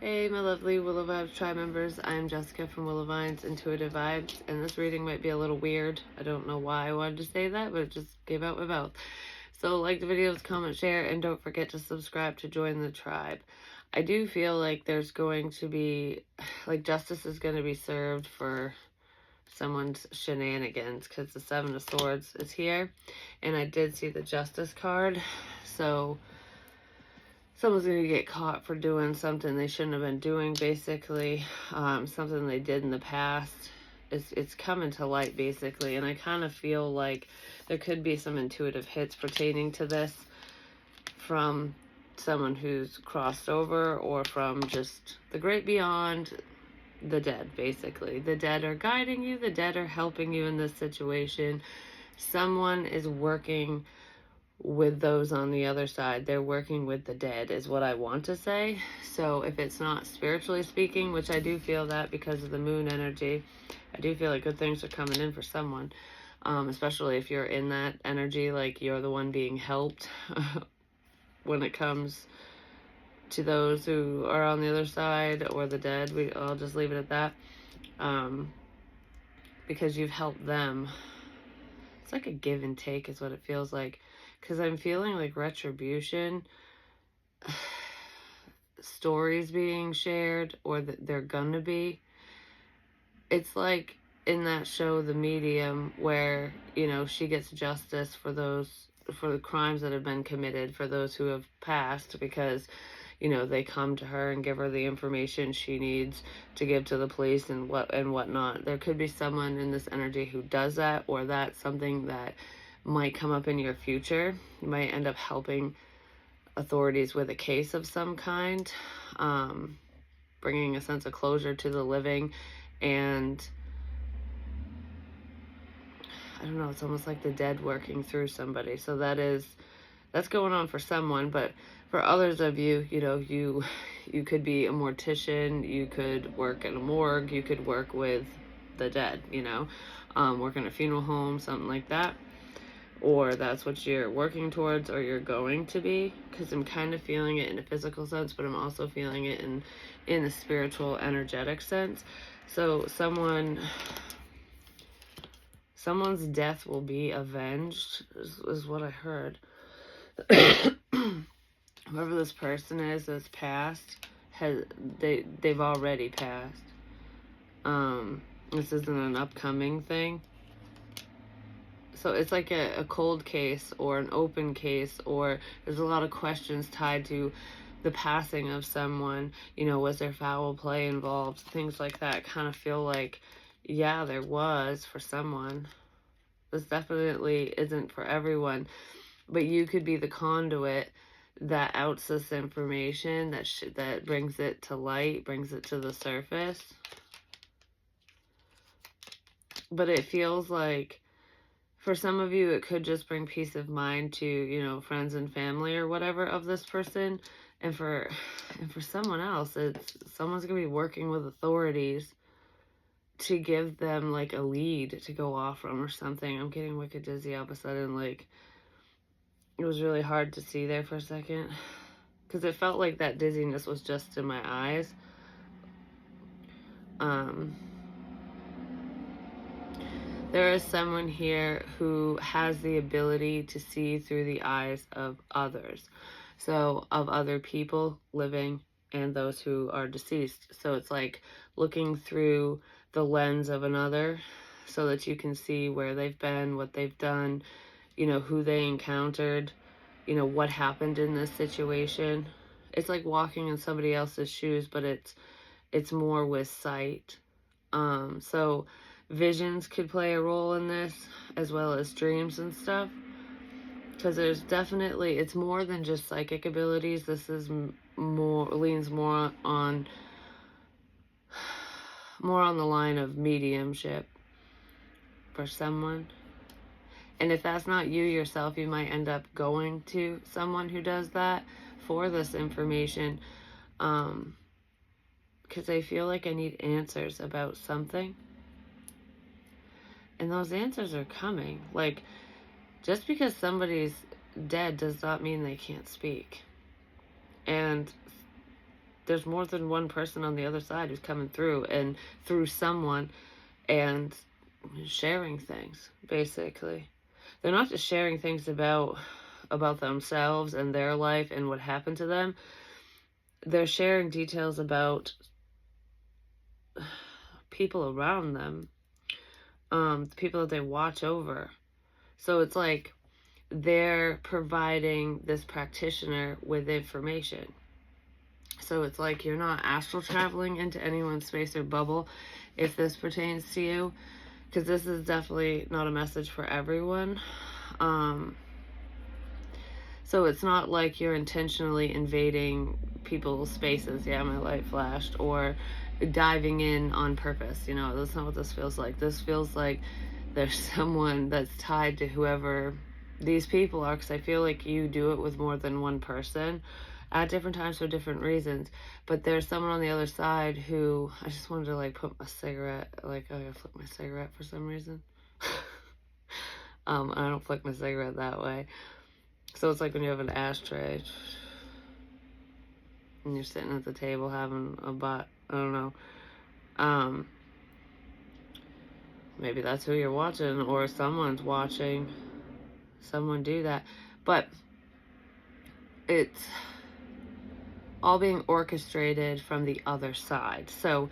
Hey, my lovely Willow Vibes Tribe members. I'm Jessica from Willow Vines Intuitive Vibes, and this reading might be a little weird. I don't know why I wanted to say that, but it just came out my mouth. So, like the videos, comment, share, and don't forget to subscribe to join the tribe. I do feel like there's going to be, like, justice is going to be served for someone's shenanigans, because the Seven of Swords is here, and I did see the Justice card, so someone's going to get caught for doing something they shouldn't have been doing, basically. Something they did in the past. It's coming to light, basically. And I kind of feel like there could be some intuitive hits pertaining to this from someone who's crossed over, or from just the great beyond, the dead, basically. The dead are guiding you. The dead are helping you in this situation. Someone is working with those on the other side. They're working with the dead is what I want to say. So if it's not spiritually speaking, which I do feel that because of the moon energy, I do feel like good things are coming in for someone, especially if you're in that energy, like you're the one being helped when it comes to those who are on the other side or the dead. I'll just leave it at that, because you've helped them. It's like a give and take is what it feels like. Because I'm feeling like retribution, stories being shared, or that they're gonna be. It's like in that show, The Medium, where, you know, she gets justice for the crimes that have been committed, for those who have passed, because, you know, they come to her and give her the information she needs to give to the police and whatnot. There could be someone in this energy who does that, or that's something that might come up in your future. You might end up helping authorities with a case of some kind, bringing a sense of closure to the living. And I don't know, it's almost like the dead working through somebody. So that's going on for someone. But for others of you, you know, you could be a mortician, you could work at a morgue, you could work with the dead, you know, work in a funeral home, something like that. Or that's what you're working towards, or you're going to be, because I'm kind of feeling it in a physical sense, but I'm also feeling it in a spiritual, energetic sense. So someone's death will be avenged, is what I heard. Whoever this person is that's passed, they've already passed. This isn't an upcoming thing. So it's like a cold case or an open case, or there's a lot of questions tied to the passing of someone. You know, was there foul play involved? Things like that. Kind of feel like, yeah, there was for someone. This definitely isn't for everyone, but you could be the conduit that outs this information, that brings it to light, brings it to the surface. But it feels like, for some of you, it could just bring peace of mind to, you know, friends and family or whatever of this person. And for someone else, someone's going to be working with authorities to give them, like, a lead to go off from or something. I'm getting wicked dizzy all of a sudden. Like, it was really hard to see there for a second, because it felt like that dizziness was just in my eyes. There is someone here who has the ability to see through the eyes of others. So of other people living and those who are deceased. So it's like looking through the lens of another, so that you can see where they've been, what they've done, you know, who they encountered, you know, what happened in this situation. It's like walking in somebody else's shoes, but it's more with sight. So visions could play a role in this, as well as dreams and stuff, because there's definitely, it's more than just psychic abilities. This is leans more on the line of mediumship for someone. And if that's not you yourself, you might end up going to someone who does that for this information, because I feel like I need answers about something. And those answers are coming. Like, just because somebody's dead does not mean they can't speak. And there's more than one person on the other side who's coming through, and through someone, and sharing things, basically. They're not just sharing things about themselves and their life and what happened to them. They're sharing details about people around them, the people that they watch over. So it's like they're providing this practitioner with information. So it's like you're not astral traveling into anyone's space or bubble if this pertains to you, because this is definitely not a message for everyone. So it's not like you're intentionally invading people's spaces. Yeah, my light flashed. Or diving in on purpose. You know, that's not what this feels like. This feels like there's someone that's tied to whoever these people are, because I feel like you do it with more than one person at different times for different reasons. But there's someone on the other side who, I just wanted to like put my cigarette, like, oh, I flick my cigarette for some reason. I don't flick my cigarette that way. So it's like when you have an ashtray and you're sitting at the table having a bite. I don't know. Maybe that's who you're watching, or someone's watching someone do that. But it's all being orchestrated from the other side. So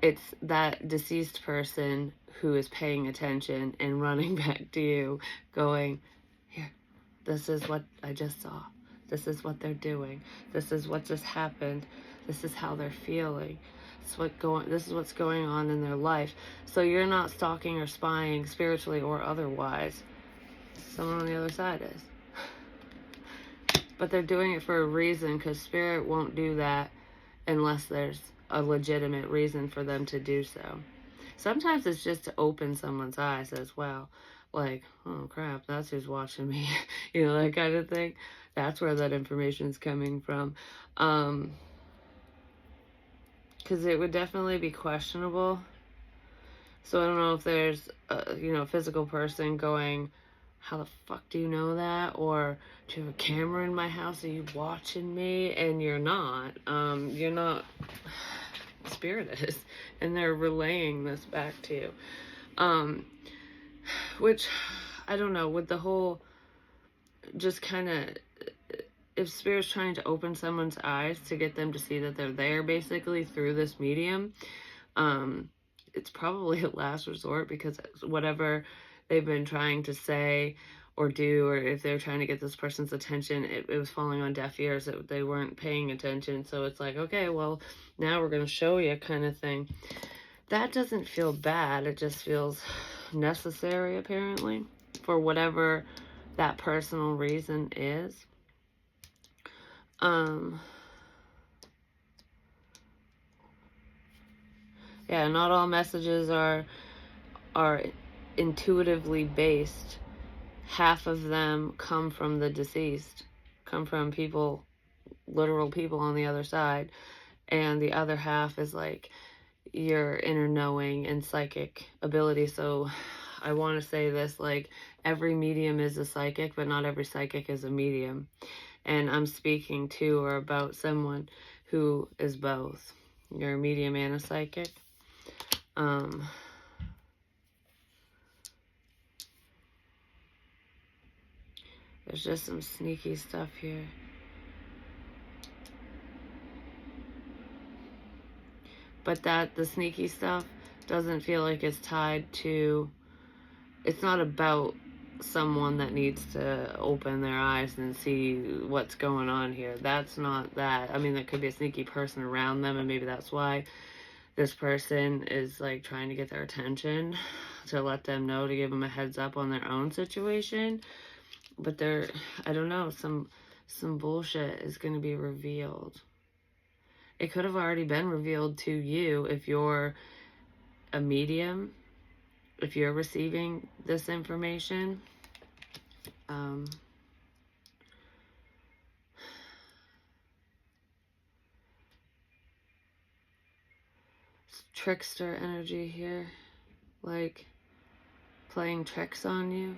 it's that deceased person who is paying attention and running back to you going, here, this is what I just saw. This is what they're doing. This is what just happened. This is how they're feeling. This is what's going on in their life. So you're not stalking or spying spiritually or otherwise. Someone on the other side is. But they're doing it for a reason, because spirit won't do that unless there's a legitimate reason for them to do so. Sometimes it's just to open someone's eyes as well. Like, oh crap, that's who's watching me. You know, that kind of thing. That's where that information's coming from. Because it would definitely be questionable. So I don't know if there's a physical person going, how the fuck do you know that? Or, do you have a camera in my house? Are you watching me? And you're not. You're not. Spirit is. And they're relaying this back to you. Which, I don't know, with the whole, just kind of, if Spirit's trying to open someone's eyes to get them to see that they're there, basically, through this medium, it's probably a last resort, because whatever they've been trying to say or do, or if they're trying to get this person's attention, it was falling on deaf ears. They weren't paying attention. So it's like, okay, well, now we're going to show you, kind of thing. That doesn't feel bad. It just feels necessary, apparently, for whatever that personal reason is. Yeah, not all messages are intuitively based. Half of them come from the deceased, come from people, literal people on the other side, and the other half is like your inner knowing and psychic ability. So I want to say this, like, every medium is a psychic, but not every psychic is a medium. And I'm speaking to or about someone who is both. You're a medium and a psychic. There's just some sneaky stuff here. But the sneaky stuff doesn't feel like it's tied to, it's not about someone that needs to open their eyes and see what's going on here. That's not that. I mean, there could be a sneaky person around them, and maybe that's why this person is like trying to get their attention, to let them know, to give them a heads up on their own situation. But I don't know, some bullshit is going to be revealed. It could have already been revealed to you if you're a medium, if you're receiving this information. Trickster energy here, like playing tricks on you.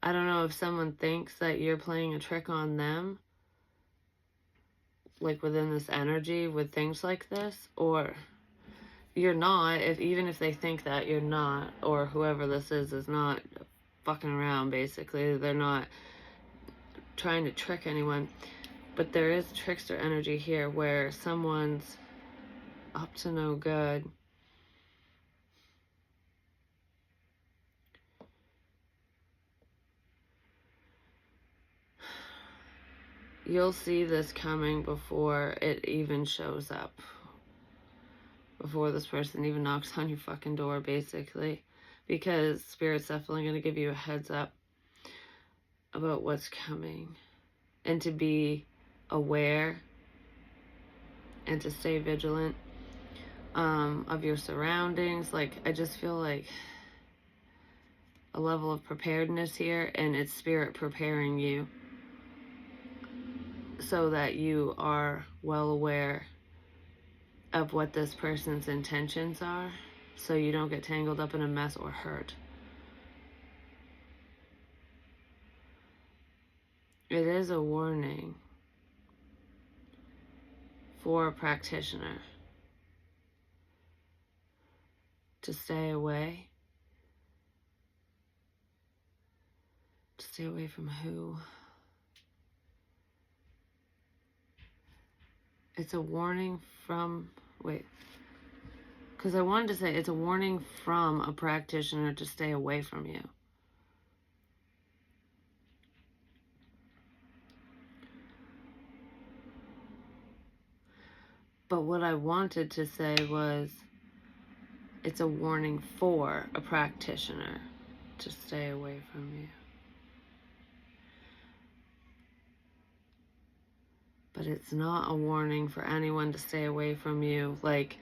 I don't know if someone thinks that you're playing a trick on them, like within this energy with things like this, or you're not, even if they think that you're not, or whoever this is not fucking around, basically. They're not trying to trick anyone. But there is trickster energy here where someone's up to no good. You'll see this coming before it even shows up. Before this person even knocks on your fucking door, basically. Because Spirit's definitely going to give you a heads up about what's coming. And to be aware and to stay vigilant of your surroundings. Like, I just feel like a level of preparedness here, and it's Spirit preparing you so that you are well aware of what this person's intentions are, so you don't get tangled up in a mess or hurt. It is a warning for a practitioner to stay away. To stay away from who? It's a warning from, because I wanted to say it's a warning from a practitioner to stay away from you. But what I wanted to say was it's a warning for a practitioner to stay away from you. But it's not a warning for anyone to stay away from you. Like,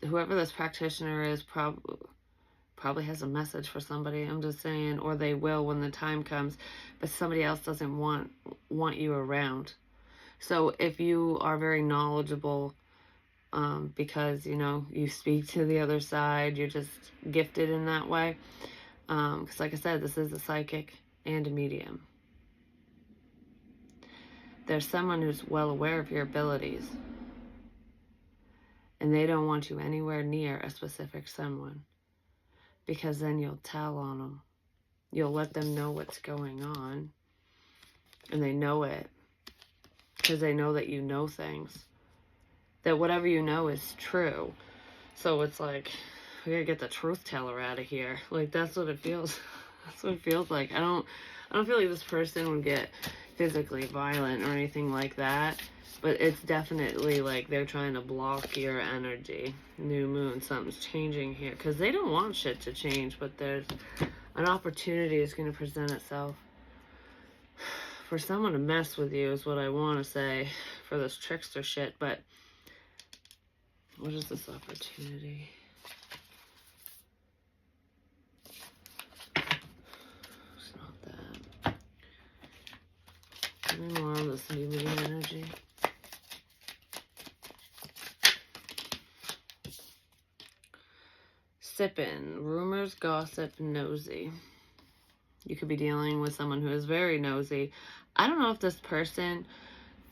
whoever this practitioner is probably has a message for somebody, I'm just saying, or they will when the time comes, but somebody else doesn't want you around. So if you are very knowledgeable, because, you know, you speak to the other side, you're just gifted in that way, because like I said, this is a psychic and a medium. There's someone who's well aware of your abilities, and they don't want you anywhere near a specific someone, because then you'll tell on them. You'll let them know what's going on, and they know it, because they know that you know things, that whatever you know is true. So it's like, we gotta get the truth teller out of here. Like, that's what it feels. That's what it feels like. I don't feel like this person would get physically violent or anything like that, but it's definitely like they're trying to block your energy. New moon, something's changing here, because they don't want shit to change, but there's an opportunity is going to present itself for someone to mess with you, is what I want to say, for this trickster shit. But what is this opportunity? It's not that. Give me more on this new moon energy. Sippin', rumors, gossip, nosy. You could be dealing with someone who is very nosy. I don't know if this person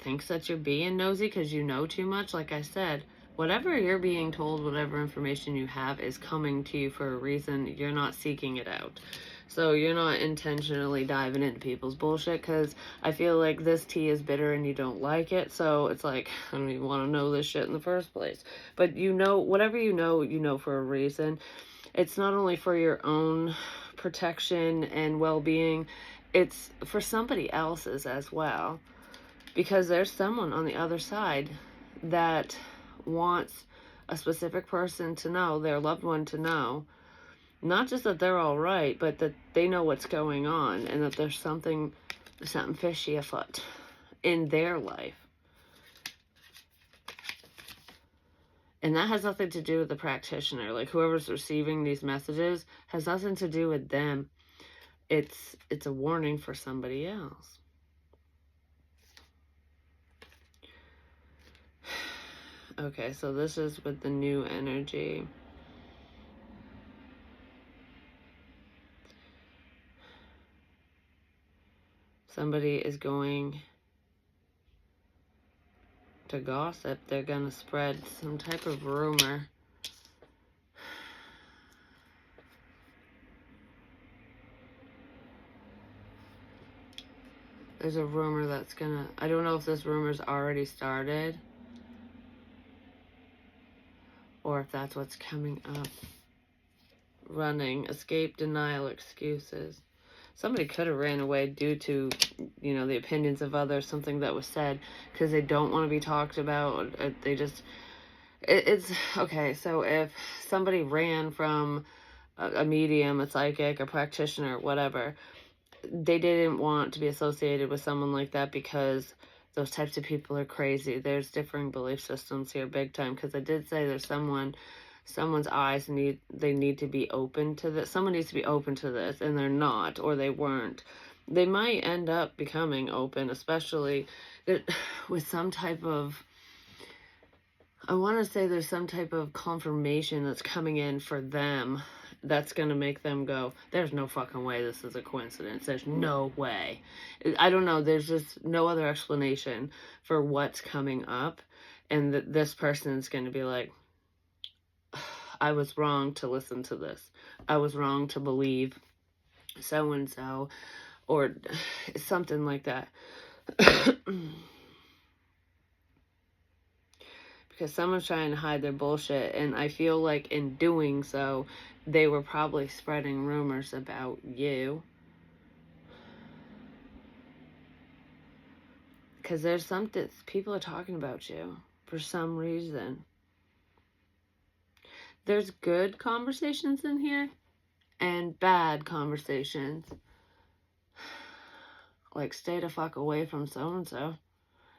thinks that you're being nosy because you know too much. Like I said, whatever you're being told, whatever information you have is coming to you for a reason. You're not seeking it out. So you're not intentionally diving into people's bullshit, because I feel like this tea is bitter and you don't like it. So it's like, I don't even want to know this shit in the first place. But you know, whatever you know for a reason. It's not only for your own protection and well-being, it's for somebody else's as well. Because there's someone on the other side that wants a specific person to know, their loved one to know, not just that they're all right, but that they know what's going on, and that there's something fishy afoot in their life. And that has nothing to do with the practitioner. Like, whoever's receiving these messages has nothing to do with them. It's a warning for somebody else. Okay, so this is with the new energy. Somebody is going to gossip. They're going to spread some type of rumor. There's a rumor that's going to... I don't know if this rumor's already started, or if that's what's coming up. Running, escape, denial, excuses. Somebody could have ran away due to, you know, the opinions of others, something that was said, because they don't want to be talked about. They just, it's, okay, so if somebody ran from a medium, a psychic, a practitioner, whatever, they didn't want to be associated with someone like that because those types of people are crazy. There's differing belief systems here big time, because I did say there's someone's eyes need to be open to this. Someone needs to be open to this, and they're not, or they weren't. They might end up becoming open, especially with some type of, I want to say there's some type of confirmation that's coming in for them that's going to make them go, there's no fucking way this is a coincidence. There's no way. I don't know. There's just no other explanation for what's coming up. And this person's going to be like, I was wrong to listen to this. I was wrong to believe so-and-so, or something like that. Because someone's trying to hide their bullshit, and I feel like in doing so, they were probably spreading rumors about you. Because there's something, people are talking about you for some reason. There's good conversations in here and bad conversations. Like, stay the fuck away from so-and-so.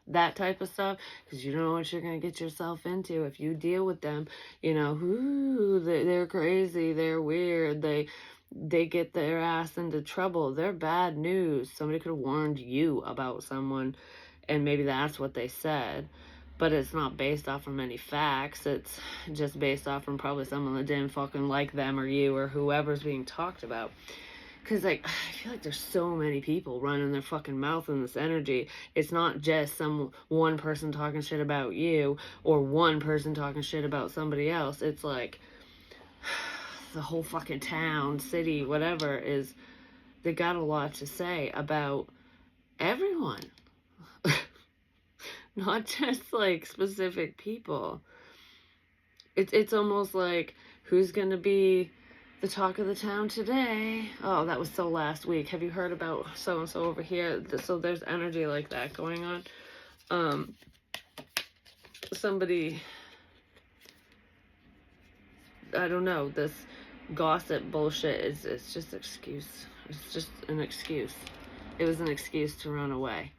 That type of stuff, because you don't know what you're going to get yourself into if you deal with them. You know, ooh, they're crazy, they're weird, they get their ass into trouble. They're bad news. Somebody could have warned you about someone, and maybe that's what they said. But it's not based off from any facts. It's just based off from probably someone that didn't fucking like them or you or whoever's being talked about. Because, like, I feel like there's so many people running their fucking mouth in this energy. It's not just one person talking shit about you or one person talking shit about somebody else. It's like the whole fucking town, city, whatever, they got a lot to say about everyone. Not just, like, specific people. It's almost like, who's going to be the talk of the town today? Oh, that was so last week. Have you heard about so-and-so over here? So there's energy like that going on. Somebody, I don't know, this gossip bullshit it's just excuse. It's just an excuse. It was an excuse to run away.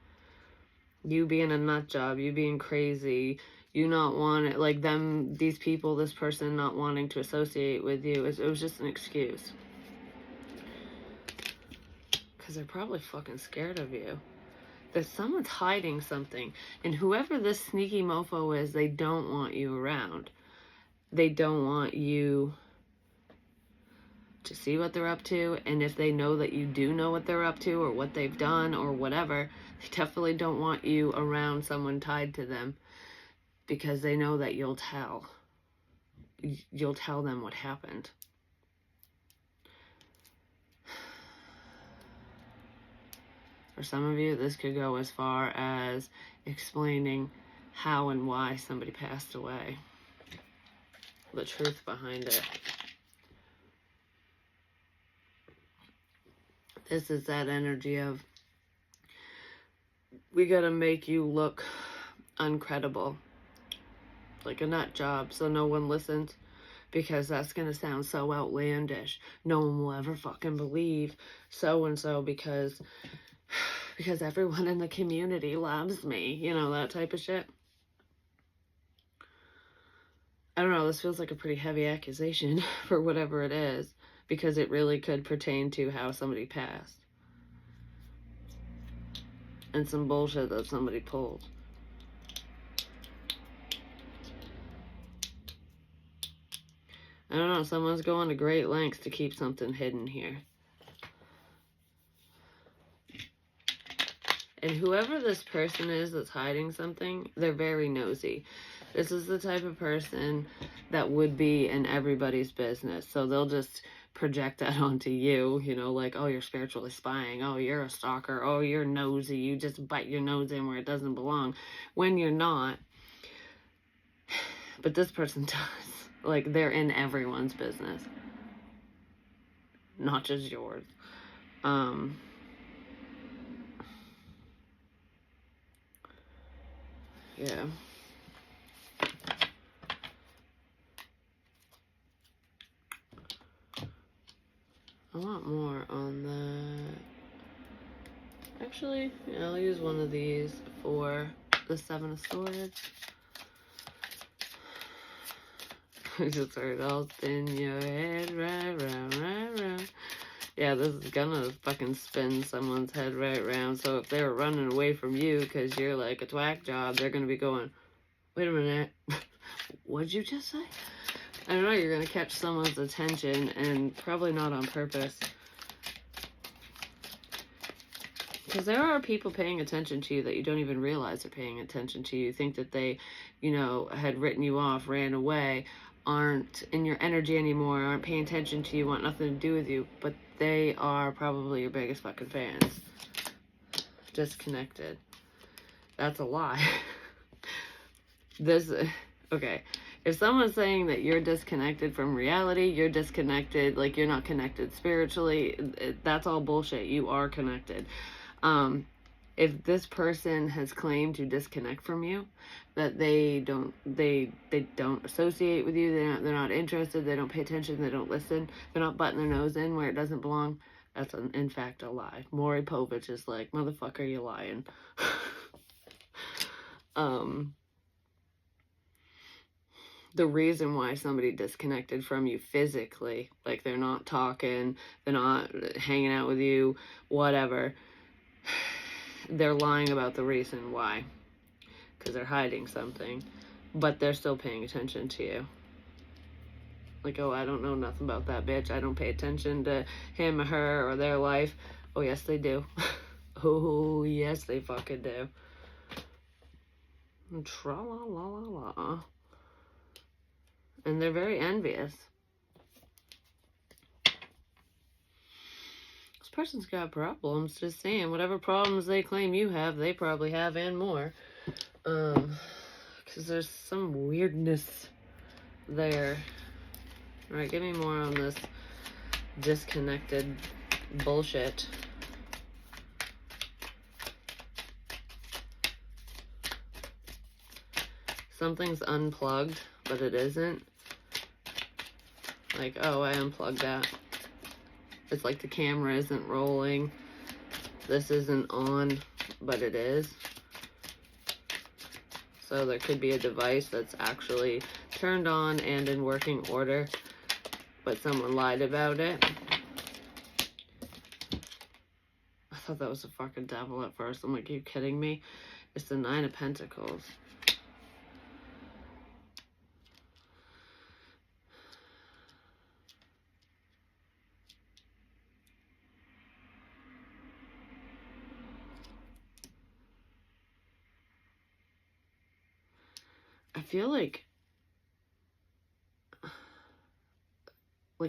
You being a nut job, you being crazy, you not wanting, like these people, this person not wanting to associate with you, it was just an excuse. Because they're probably fucking scared of you. That someone's hiding something. And whoever this sneaky mofo is, they don't want you around. They don't want you to see what they're up to. And if they know that you do know what they're up to or what they've done or whatever, they definitely don't want you around someone tied to them, because they know that you'll tell. You'll tell them what happened. For some of you, this could go as far as explaining how and why somebody passed away. The truth behind it. This is that energy of, we gotta make you look uncredible. Like a nut job, so no one listens. Because that's gonna sound so outlandish. No one will ever fucking believe so-and-so because everyone in the community loves me. You know, that type of shit. I don't know, this feels like a pretty heavy accusation for whatever it is, because it really could pertain to how somebody passed. And some bullshit that somebody pulled. I don't know, someone's going to great lengths to keep something hidden here. And whoever this person is that's hiding something, they're very nosy. This is the type of person that would be in everybody's business. So they'll just project that onto you, you know, like, oh, you're spiritually spying. Oh, you're a stalker. Oh, you're nosy. You just bite your nose in where it doesn't belong. When you're not. But this person does. Like, they're in everyone's business. Not just yours. Yeah. I want more on that. Actually, yeah, I'll use one of these for the Seven of Swords. I just heard all spin your head right round, right round. Yeah, this is gonna fucking spin someone's head right round. So if they're running away from you because you're like a twack job, they're gonna be going, wait a minute, what'd you just say? I don't know, you're gonna catch someone's attention, and probably not on purpose. Because there are people paying attention to you that you don't even realize are paying attention to you. You think that they, you know, had written you off, ran away, aren't in your energy anymore, aren't paying attention to you, want nothing to do with you, but they are probably your biggest fucking fans. Disconnected. That's a lie. Okay. If someone's saying that you're disconnected from reality, you're disconnected, like you're not connected spiritually, that's all bullshit. You are connected. If this person has claimed to disconnect from you, that they don't associate with you, they're not interested, they don't pay attention, they don't listen, they're not butting their nose in where it doesn't belong, that's in fact a lie. Maury Povich is like, motherfucker, you lying. The reason why somebody disconnected from you physically, like they're not talking, they're not hanging out with you, whatever, they're lying about the reason why, because they're hiding something, but they're still paying attention to you. Like, oh, I don't know nothing about that bitch, I don't pay attention to him or her or their life. Oh, yes, they do. Oh, yes, they fucking do. Tra-la-la-la-la. And they're very envious. This person's got problems, just saying. Whatever problems they claim you have, they probably have and more. Because there's some weirdness there. Alright, give me more on this disconnected bullshit. Something's unplugged, but it isn't. Like, oh, I unplugged that. It's like the camera isn't rolling. This isn't on, but it is. So there could be a device that's actually turned on and in working order, but someone lied about it. I thought that was the fucking devil at first. I'm like, are you kidding me? It's the Nine of Pentacles. I feel like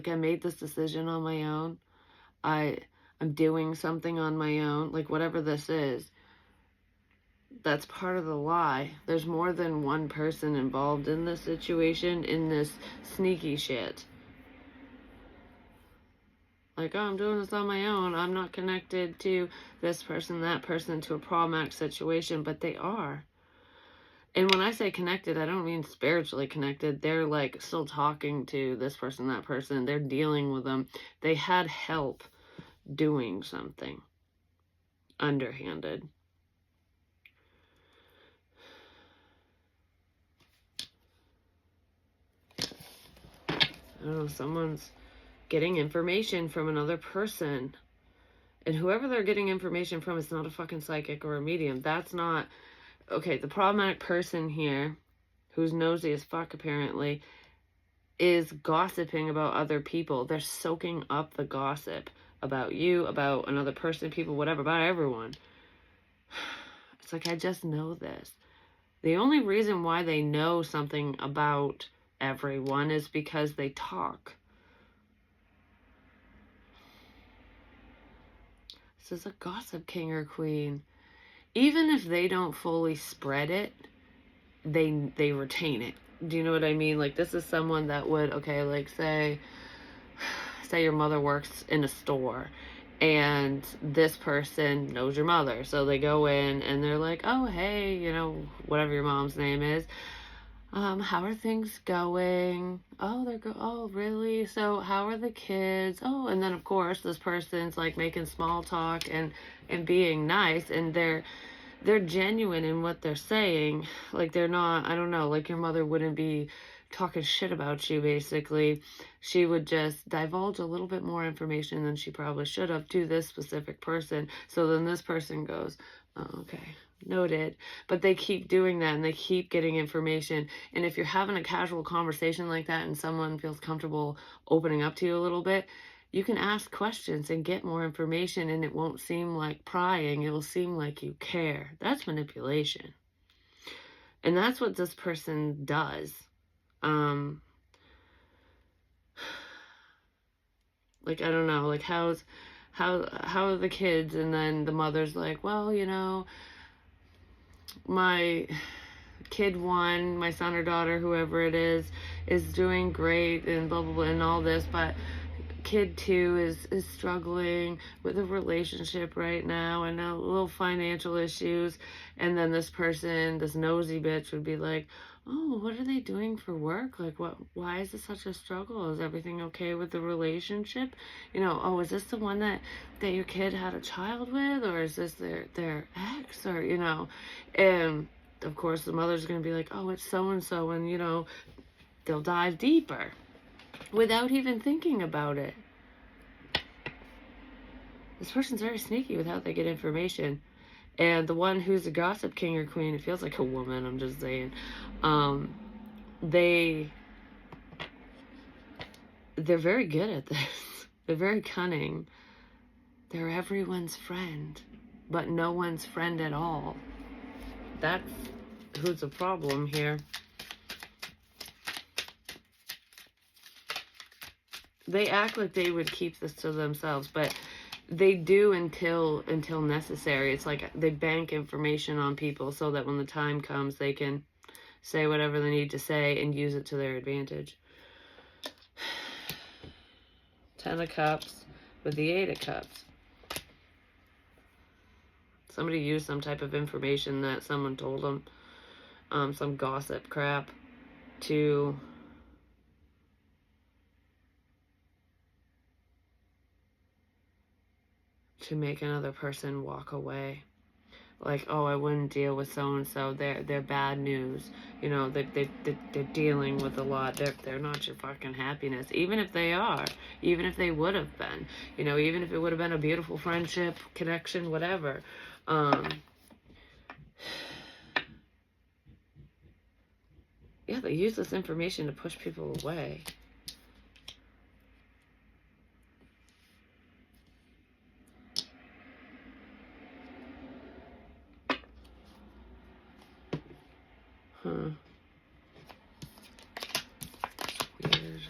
I made this decision on my own. I'm doing something on my own, like whatever this is. That's part of the lie. There's more than one person involved in this situation, in this sneaky shit. Like, oh, I'm doing this on my own. I'm not connected to this person, that person, to a problematic situation, but they are. And when I say connected, I don't mean spiritually connected. They're like still talking to this person, that person. They're dealing with them. They had help doing something underhanded. I don't know, someone's getting information from another person. And whoever they're getting information from is not a fucking psychic or a medium. That's not... Okay, the problematic person here, who's nosy as fuck apparently, is gossiping about other people. They're soaking up the gossip about you, about another person, people, whatever, about everyone. It's like, I just know this. The only reason why they know something about everyone is because they talk. This is a gossip king or queen. Even if they don't fully spread it, they retain it. Do you know what I mean? Like, this is someone that would, okay, like, say your mother works in a store and this person knows your mother. So they go in and they're like, oh, hey, you know, whatever your mom's name is. How are things going? Oh, oh, really? So how are the kids? Oh, and then of course this person's like making small talk and being nice, and they're genuine in what they're saying. Like, they're not, I don't know, like your mother wouldn't be talking shit about you, basically. She would just divulge a little bit more information than she probably should have to this specific person. So then this person goes, oh, okay, noted. But they keep doing that and they keep getting information. And if you're having a casual conversation like that and someone feels comfortable opening up to you a little bit, you can ask questions and get more information, and it won't seem like prying. It will seem like you care. That's manipulation. And that's what this person does. Like, I don't know, like, how are the kids? And then the mother's like, well, you know, my kid one, my son or daughter, whoever it is doing great and blah, blah, blah, and all this, but kid two is struggling with a relationship right now and a little financial issues. And then this person, this nosy bitch, would be like, oh, what are they doing for work? Like, why is this such a struggle? Is everything okay with the relationship? You know, oh, is this the one that your kid had a child with, or is this their ex? Or, you know, and of course the mother's gonna be like, oh, it's so and so, and you know, they'll dive deeper without even thinking about it. This person's very sneaky with how they get information. And the one who's a gossip king or queen, it feels like a woman, I'm just saying, they're very good at this. They're very cunning. They're everyone's friend, but no one's friend at all. That's who's the problem here. They act like they would keep this to themselves, but they do until necessary. It's like they bank information on people so that when the time comes, they can say whatever they need to say and use it to their advantage. 10 of Cups with the 8 of Cups. Somebody used some type of information that someone told them, some gossip crap, to make another person walk away. Like, oh, I wouldn't deal with so-and-so. They're bad news. You know, they're dealing with a lot. They're not your fucking happiness. Even if they are. Even if they would have been. You know, even if it would have been a beautiful friendship, connection, whatever. Yeah, they use this information to push people away. Huh. Weird.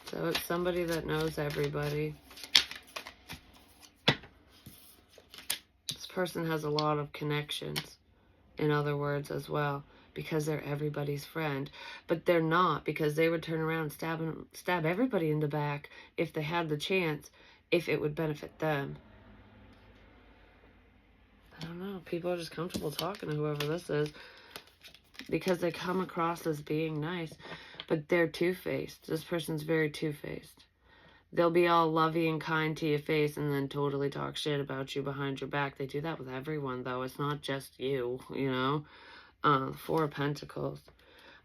So it's somebody that knows everybody. This person has a lot of connections, in other words, as well, because they're everybody's friend. But they're not, because they would turn around and stab everybody in the back if they had the chance, if it would benefit them. I don't know. People are just comfortable talking to whoever this is because they come across as being nice, but they're two-faced. This person's very two-faced. They'll be all lovey and kind to your face and then totally talk shit about you behind your back. They do that with everyone, though. It's not just you, you know. 4 of Pentacles.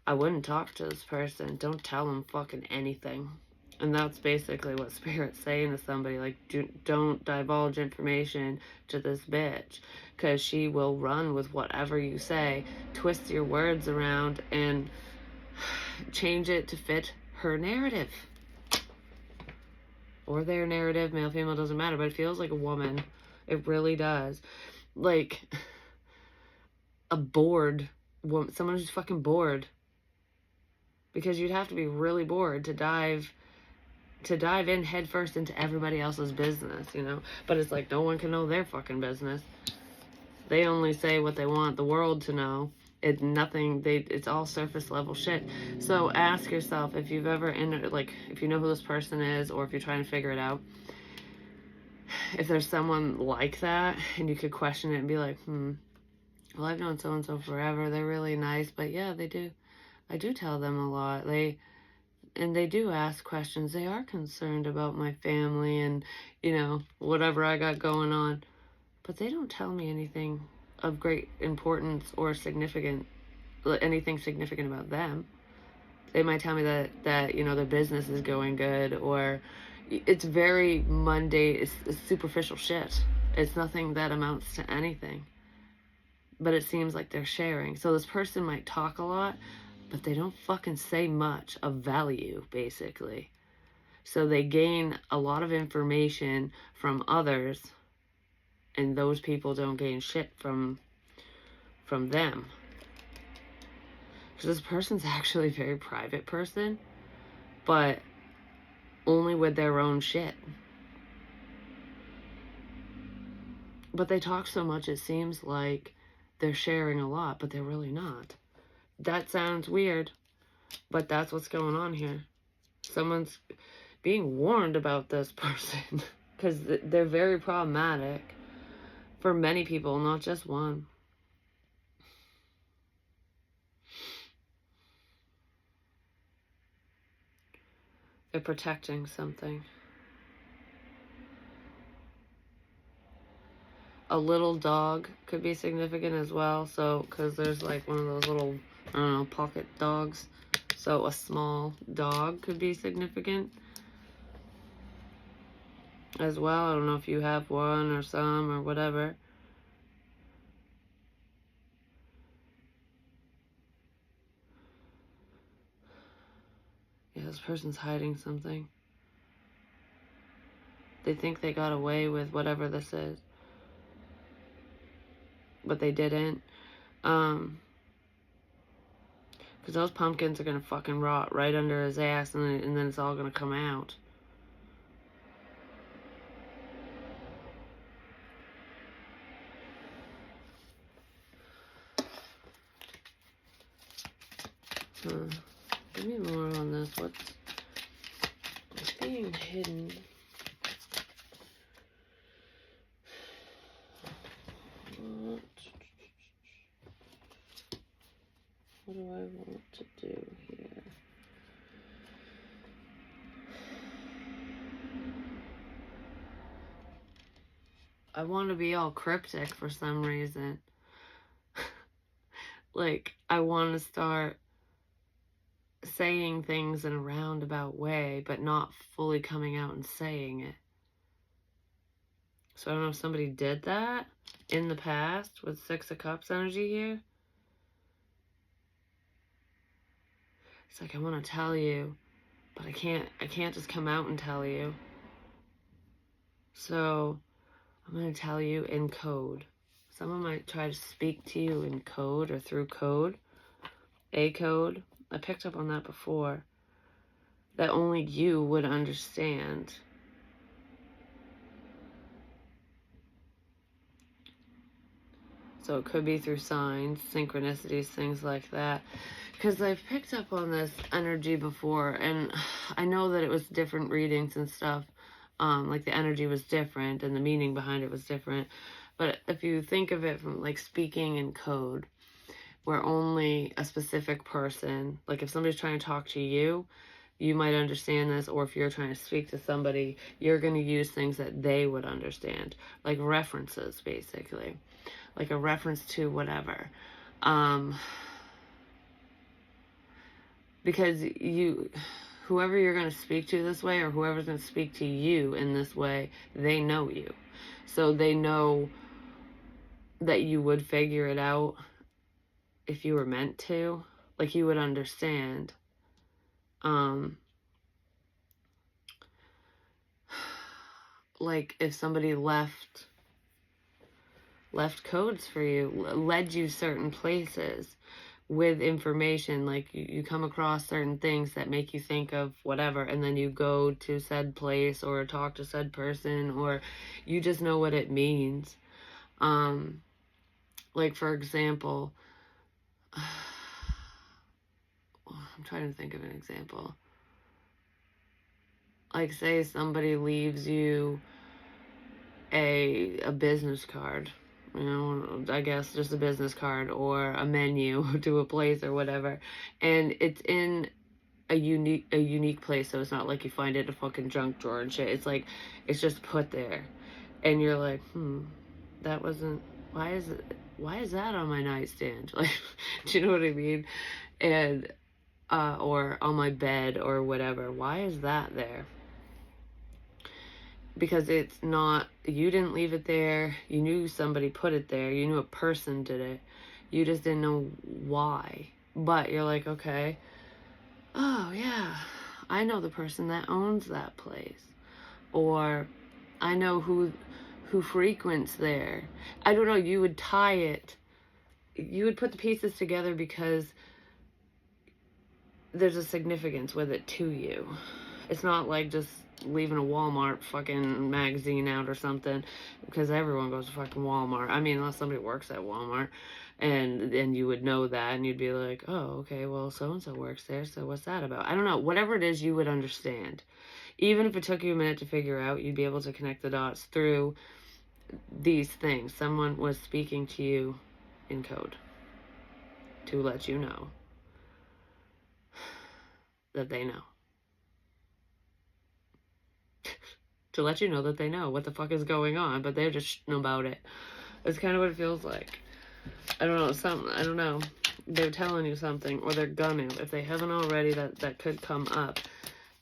I wouldn't talk to this person. Don't tell them fucking anything. And that's basically what Spirit's saying to somebody. Like, don't divulge information to this bitch, because she will run with whatever you say, twist your words around, and change it to fit her narrative. or their narrative, male, female, doesn't matter, but it feels like a woman. It really does. Like a bored woman, someone who's fucking bored. Because you'd have to be really bored to dive in headfirst into everybody else's business, you know? But it's like no one can know their fucking business. They only say what they want the world to know. It's all surface level shit. So ask yourself if you've ever if you know who this person is, or if you're trying to figure it out, if there's someone like that, and you could question it and be like, well, I've known so and so forever, they're really nice, but yeah, I do tell them a lot. They do ask questions. They are concerned about my family and, you know, whatever I got going on. But they don't tell me anything of great importance or anything significant about them. They might tell me that you know, their business is going good, or it's very mundane, it's superficial shit. It's nothing that amounts to anything. But it seems like they're sharing. So this person might talk a lot, but they don't fucking say much of value, basically. So they gain a lot of information from others, and those people don't gain shit from them. Because this person's actually a very private person, but only with their own shit. But they talk so much, it seems like they're sharing a lot, but they're really not. That sounds weird, but that's what's going on here. Someone's being warned about this person because they're very problematic for many people, not just one. They're protecting something. A little dog could be significant as well. So, because there's like one of those little, I don't know, pocket dogs. So a small dog could be significant as well. I don't know if you have one or some or whatever. Yeah, this person's hiding something. They think they got away with whatever this is, but they didn't. Because those pumpkins are going to fucking rot right under his ass, and then it's all going to come out. Give me more on this. What's being hidden? What do I want to do here? I want to be all cryptic for some reason. Like, I want to start saying things in a roundabout way, but not fully coming out and saying it. So I don't know if somebody did that in the past with Six of Cups energy here. It's like, I want to tell you, but I can't just come out and tell you. So I'm going to tell you in code. Someone might try to speak to you in code or through code. A code. I picked up on that before. That only you would understand. So it could be through signs, synchronicities, things like that. Because I've picked up on this energy before, and I know that it was different readings and stuff. Like the energy was different, and the meaning behind it was different. But if you think of it from like speaking in code, where only a specific person, like if somebody's trying to talk to you, you might understand this, or if you're trying to speak to somebody, you're going to use things that they would understand, like references, basically. Like a reference to whatever. Because whoever you're going to speak to this way, or whoever's going to speak to you in this way, they know you. So they know that you would figure it out if you were meant to. Like, you would understand. like if somebody left codes for you, led you certain places with information, like you come across certain things that make you think of whatever, and then you go to said place or talk to said person, or you just know what it means. Like for example, I'm trying to think of an example. Like say somebody leaves you a business card, you know, I guess just a business card or a menu to a place or whatever, and it's in a unique place, so it's not like you find it in a fucking junk drawer and shit. It's like it's just put there, and you're like, that wasn't. Why is that on my nightstand? Like, do you know what I mean? And or on my bed or whatever. Why is that there? Because it's not, you didn't leave it there. You knew somebody put it there. You knew a person did it. You just didn't know why. But you're like, okay, oh yeah, I know the person that owns that place. Or I know who frequents there. I don't know, you would tie it. You would put the pieces together because there's a significance with it to you. It's not like just leaving a Walmart fucking magazine out or something, because everyone goes to fucking Walmart. I mean, unless somebody works at Walmart, and you would know that, and you'd be like, oh, okay, well, so-and-so works there, so what's that about? I don't know. Whatever it is, you would understand. Even if it took you a minute to figure out, you'd be able to connect the dots through these things. Someone was speaking to you in code to let you know that they know. To let you know that they know what the fuck is going on, but they're just shitting about it. It's kind of what it feels like. I don't know, I don't know. They're telling you something, or they're gonna. If they haven't already, that could come up.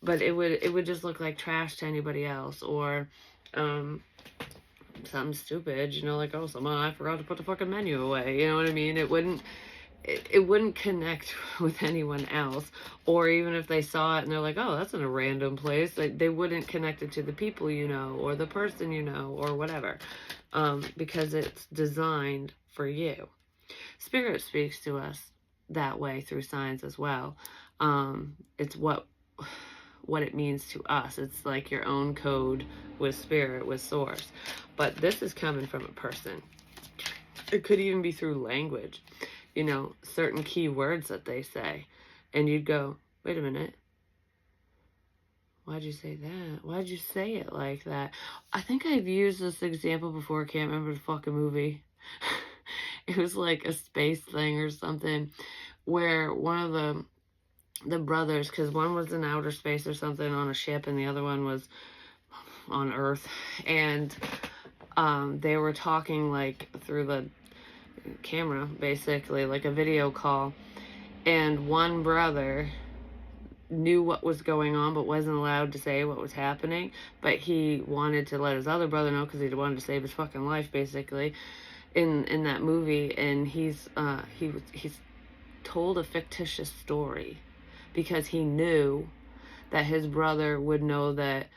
But it would just look like trash to anybody else, or something stupid, you know, like, oh, I forgot to put the fucking menu away, you know what I mean? It wouldn't connect with anyone else. Or even if they saw it and they're like, oh, that's in a random place, they wouldn't connect it to the people you know, or the person you know, or whatever, because it's designed for you. Spirit speaks to us that way through signs as well. It's what it means to us. It's like your own code with spirit, with source. But this is coming from a person. It could even be through language, you know, certain key words that they say. And you'd go, wait a minute. Why'd you say that? Why'd you say it like that? I think I've used this example before. I can't remember the fucking movie. It was like a space thing or something, where one of the brothers, because one was in outer space or something on a ship, and the other one was on Earth, and they were talking like through the camera, basically like a video call, and one brother knew what was going on but wasn't allowed to say what was happening, but he wanted to let his other brother know because he wanted to save his fucking life, basically, in that movie. And he's told a fictitious story because he knew that his brother would know that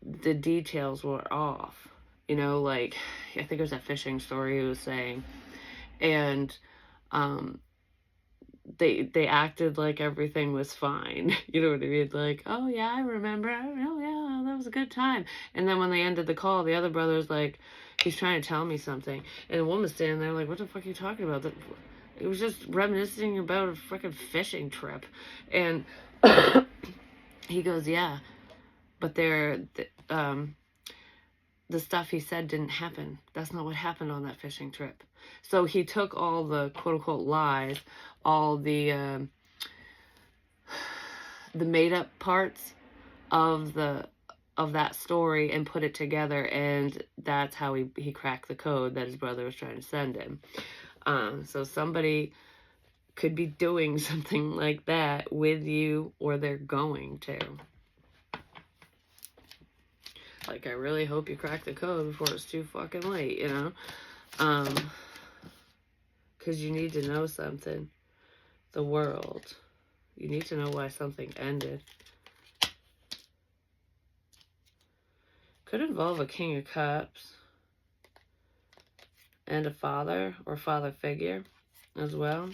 the details were off, you know, like I think it was a fishing story he was saying. And they acted like everything was fine. You know what I mean? Like, oh yeah, I remember. Oh yeah, that was a good time. And then when they ended the call, the other brother's like, he's trying to tell me something. And the woman's standing there like, what the fuck are you talking about? It was just reminiscing about a freaking fishing trip. And he goes, yeah, but the stuff he said didn't happen. That's not what happened on that fishing trip. So he took all the quote-unquote lies, all the made-up parts of that story, and put it together, and that's how he cracked the code that his brother was trying to send him. So somebody could be doing something like that with you, or they're going to. Like, I really hope you crack the code before it's too fucking late, you know? Because you need to know something. The world. You need to know why something ended. Could involve a King of Cups and a father or father figure as well.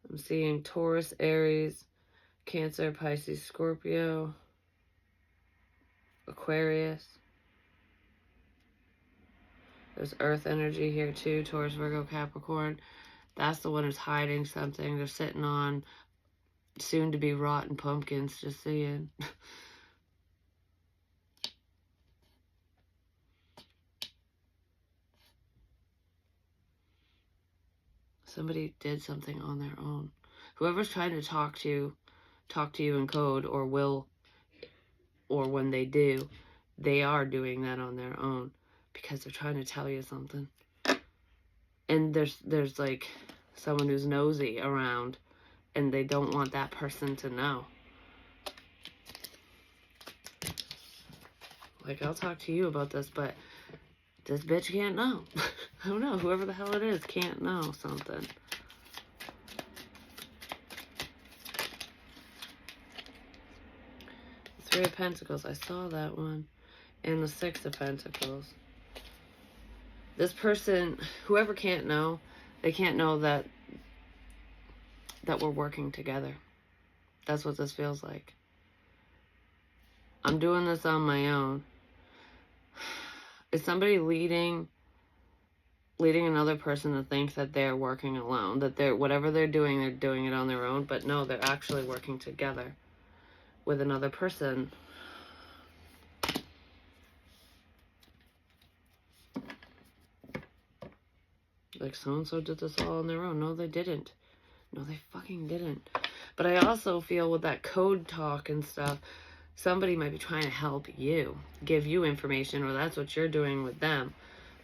I'm seeing Taurus, Aries, Cancer, Pisces, Scorpio, Aquarius. There's earth energy here too, Taurus, Virgo, Capricorn. That's the one who's hiding something. They're sitting on soon-to-be rotten pumpkins, just saying. Somebody did something on their own. Whoever's trying to talk to you in code, or will, or when they do, they are doing that on their own because they're trying to tell you something. And there's like someone who's nosy around, and they don't want that person to know. Like, I'll talk to you about this, but this bitch can't know. I don't know. Whoever the hell it is can't know something. Three of Pentacles. I saw that one. And the Six of Pentacles. This person, whoever can't know, they can't know that we're working together. That's what this feels like. I'm doing this on my own. Is somebody leading another person to think that they're working alone, that whatever they're doing it on their own, but no, they're actually working together with another person. Like, so-and-so did this all on their own. No, they didn't. No, they fucking didn't. But I also feel with that code talk and stuff, somebody might be trying to help you, give you information, or that's what you're doing with them.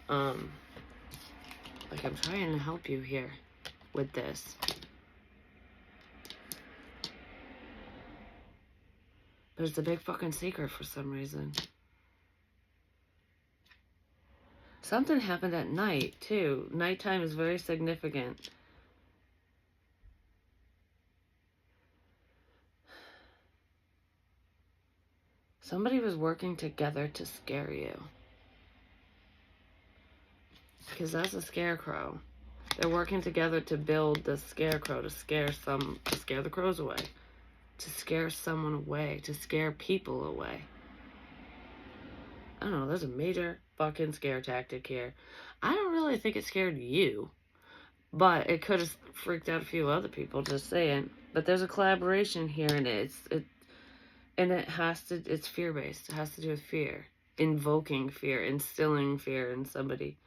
Like, I'm trying to help you here with this. But it's a big fucking secret for some reason. Something happened at night, too. Nighttime is very significant. Somebody was working together to scare you. Because that's a scarecrow. They're working together to build the scarecrow, to scare the crows away. To scare someone away. To scare people away. I don't know, there's a major fucking scare tactic here. I don't really think it scared you. But it could have freaked out a few other people, just saying. But there's a collaboration here, and it's fear-based. It has to do with fear. Invoking fear, instilling fear in somebody.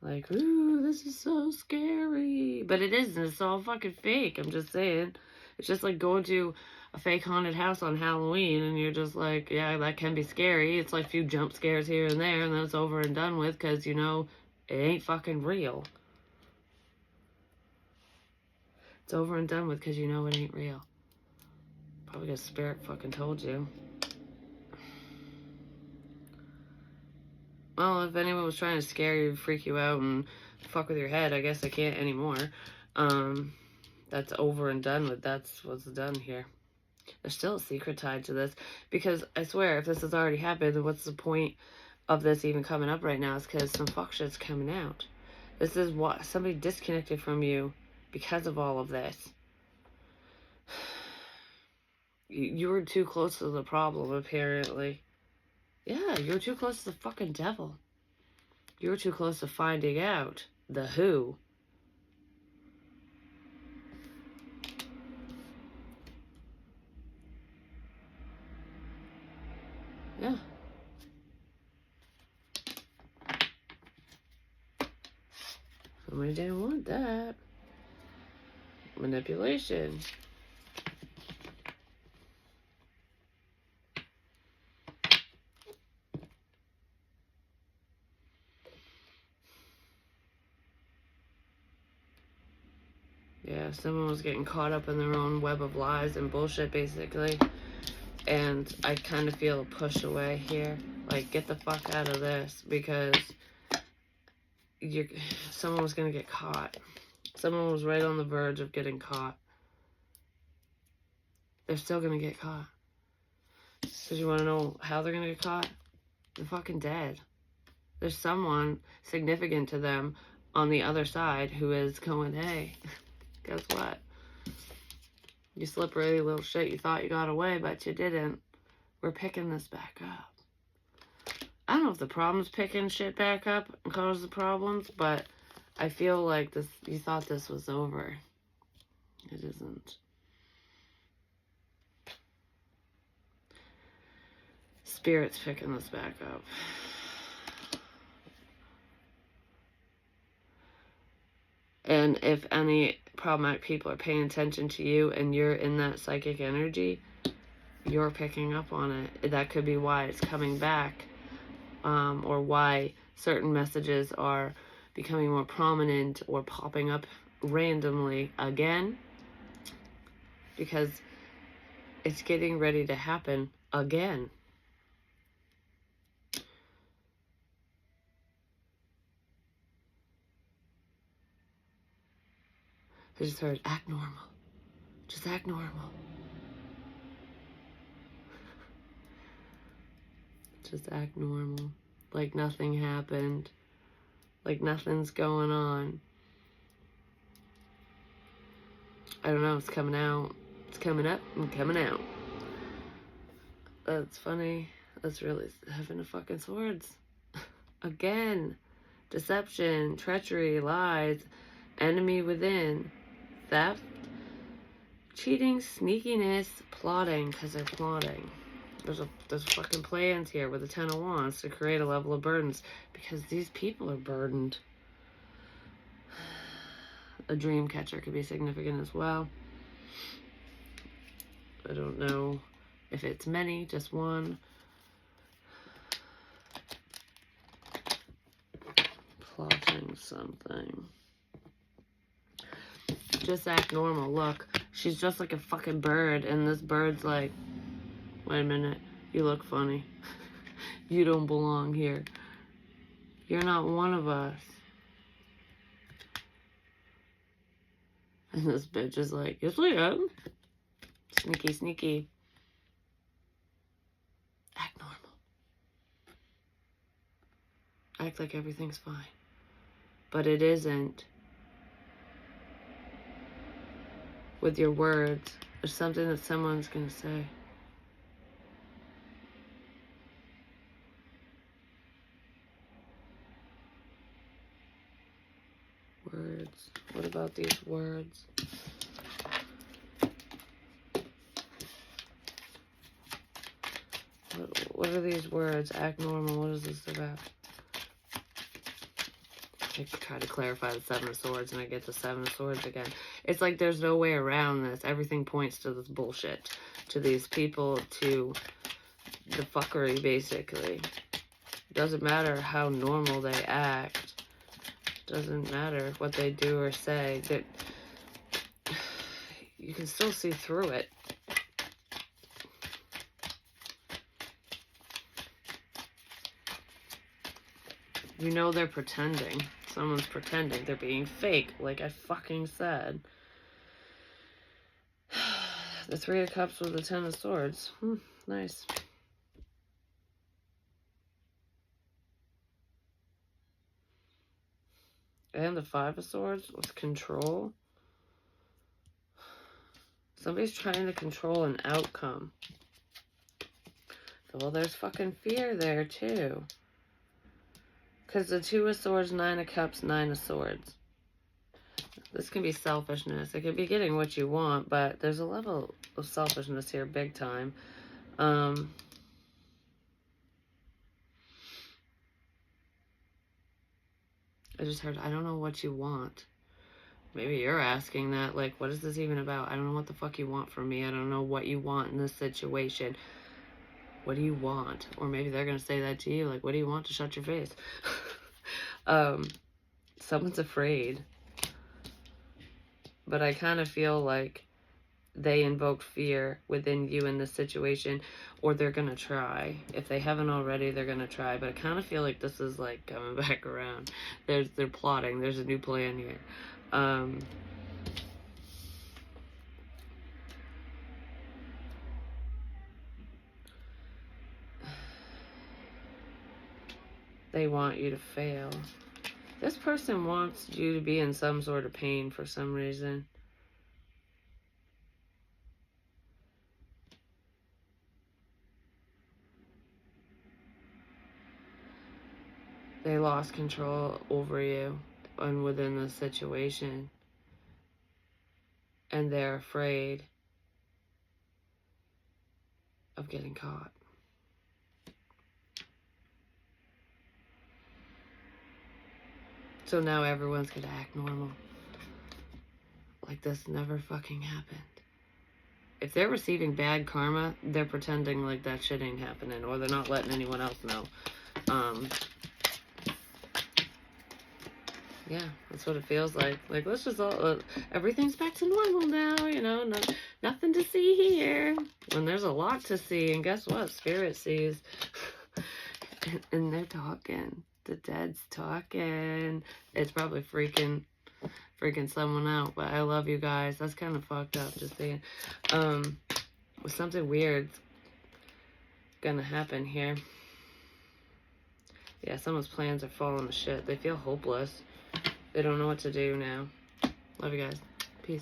Like, ooh, this is so scary. But it isn't. It's all fucking fake. I'm just saying. It's just like going to a fake haunted house on Halloween, and you're just like, yeah, that can be scary. It's like a few jump scares here and there, and then it's over and done with, because, you know, it ain't fucking real. It's over and done with because you know it ain't real. Probably because spirit fucking told you. Well, if anyone was trying to scare you, freak you out, and fuck with your head, I guess I can't anymore. That's over and done with. That's what's done here. There's still a secret tied to this. Because I swear, if this has already happened, then what's the point of this even coming up right now? Is because some fuck shit's coming out. This is what somebody disconnected from you because of all of this. You were too close to the problem, apparently. Yeah, you were too close to the fucking devil. You were too close to finding out the who. Yeah. Somebody didn't want that. Manipulation. Yeah, someone was getting caught up in their own web of lies and bullshit, basically. And I kind of feel a push away here. Like, get the fuck out of this, because someone was going to get caught. Someone was right on the verge of getting caught. They're still gonna get caught. Because you want to know how they're gonna get caught? They're fucking dead. There's someone significant to them on the other side who is going, hey, guess what? You slippery little shit, you thought you got away, but you didn't. We're picking this back up. I don't know if the problem's picking shit back up and cause the problems, but I feel like this. You thought this was over. It isn't. Spirit's picking this back up. And if any problematic people are paying attention to you and you're in that psychic energy, you're picking up on it. That could be why it's coming back, or why certain messages are becoming more prominent or popping up randomly again, because it's getting ready to happen again. I just heard, act normal. Just act normal. Just act normal. Like nothing happened. Like nothing's going on. I don't know, it's coming out. It's coming up and coming out. That's funny. That's really having a fucking swords. Again. Deception, treachery, lies, enemy within, theft, cheating, sneakiness, plotting, because they're plotting. There's fucking plans here with the Ten of Wands to create a level of burdens, because these people are burdened. A dream catcher could be significant as well. I don't know if it's many, just one. Plotting something. Just act normal. Look, she's just like a fucking bird, and this bird's like, wait a minute, you look funny. You don't belong here. You're not one of us. And this bitch is like, yes I am. Sneaky, sneaky. Act normal. Act like everything's fine. But it isn't. With your words, there's something that someone's gonna say. Words. What about these words? What are these words? Act normal. What is this about? I try to clarify the Seven of Swords and I get the Seven of Swords again. It's like there's no way around this. Everything points to this bullshit. To these people, to the fuckery, basically. Doesn't matter how normal they act. Doesn't matter what they do or say. That you can still see through it. You know they're pretending. Someone's pretending. They're being fake, like I fucking said. The Three of Cups with the Ten of Swords. Nice. And the Five of Swords with control. Somebody's trying to control an outcome. Well, there's fucking fear there, too. Because the Two of Swords, Nine of Cups, Nine of Swords. This can be selfishness. It could be getting what you want, but there's a level of selfishness here, big time. I just heard, I don't know what you want. Maybe you're asking that, like, what is this even about? I don't know what the fuck you want from me. I don't know what you want in this situation. What do you want? Or maybe they're going to say that to you, like, what do you want to shut your face? Someone's afraid. But I kind of feel like they invoked fear within you in this situation, or they're going to try. If they haven't already, they're going to try. But I kind of feel like this is, like, coming back around. They're plotting. There's a new plan here. They want you to fail. This person wants you to be in some sort of pain for some reason. They lost control over you and within the situation. And they're afraid of getting caught. So now everyone's gonna act normal. Like this never fucking happened. If they're receiving bad karma, they're pretending like that shit ain't happening, or they're not letting anyone else know. Yeah, that's what it feels like. Like, let's just all, everything's back to normal now, you know, nothing to see here. When there's a lot to see, and guess what? Spirit sees. and they're talking. The dead's talking. It's probably freaking someone out, but I love you guys. That's kind of fucked up, just being, something weird's gonna happen here. Yeah, someone's plans are falling to shit. They feel hopeless. They don't know what to do now. Love you guys. Peace.